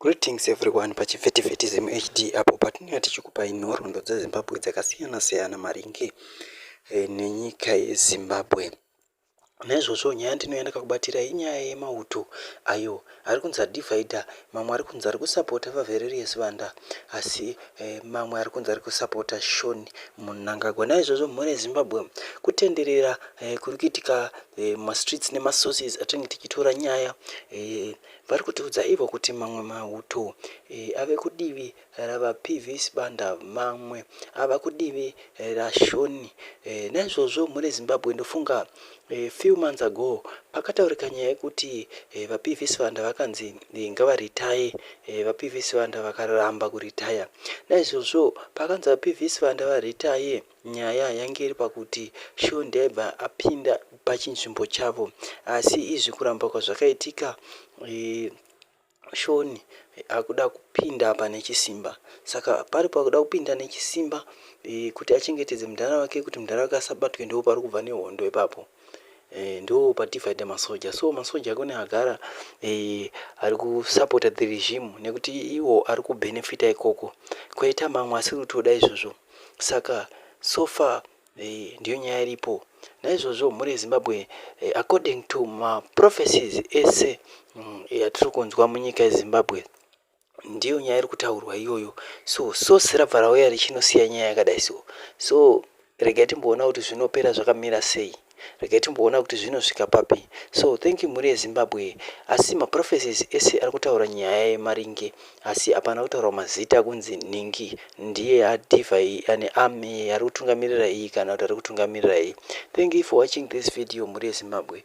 Greetings everyone pachivhetivhetism HD apo patinenge tichikupai nhoroondo dzeZimbabwe dzakasiyana siyana maringe nenyika yeZimbabwe. Naizvozvo nyaya yandinoenda kubatira inyaya yemauto ayo ari kunzi adivhaidha. Mamwe ari kunzi ari kusapota vaVererius Vanda asi mamwe ari kunzi ari kusapota Shoni Mnangagwa. Naizvozvo mhuri yeZimbabwe kutenderera kuri kuitika mastreets nemasources atinenge tichitora nyaya vari kutiudza ivo kuti mamwe mauto ave kudivi ravaPVS Banda, mamwe ava kudivi raShoni. Naizvozvo mhuri yeZimbabwe ndofunga few months ago pakataurika nyaya yekuti vaPVS Vanda vakanzi ngavaritaye, vaPVS Vanda vakaramba kuritaya. Naizvozvo pakanzi vaPVS Vanda varitaye, nyaya yange iri pakuti Shoni ndaibva apinda pachinzvimbo chavo, asi izvi kuramba kwazvakaitika Shoni akuda kupinda apa nechisimba. Saka pari pakuda kupinda nechisimba kuti achengetedze mudhara wake, kuti mudhara wake asabatwe, ndo pari kubva nehondo ipapo. Ndo padivhaidha masoja. So masoja akone agara ari kusapota the regime nekuti iwo ari kubhenefita ikoko, koita mamwe asiri kutoda izvozvo. Saka so far ndiyo nyaya iripo. Naizvozvo mhuri yeZimbabwe according to maprophecies ese yatiri kunzwa munyika yeZimbabwe ndiyo nyaya iri kutaurwa iyoyo. So rabva rauya richinosiya nyaya yakadai so regai timboona kuti zvinopera zvakamira sei, regai timboona kuti zvinosvika papi. So thank you mhuri yeZimbabwe. Asi maprophecies ese ari kutaura nyaya yemaringe, asi hapana kutaura mazita kunzi ningi ndiye adivha ane ame ari kutungamirira iyi kana kuti ari kutungamirira iyi. Thank you for watching this video mhuri yeZimbabwe.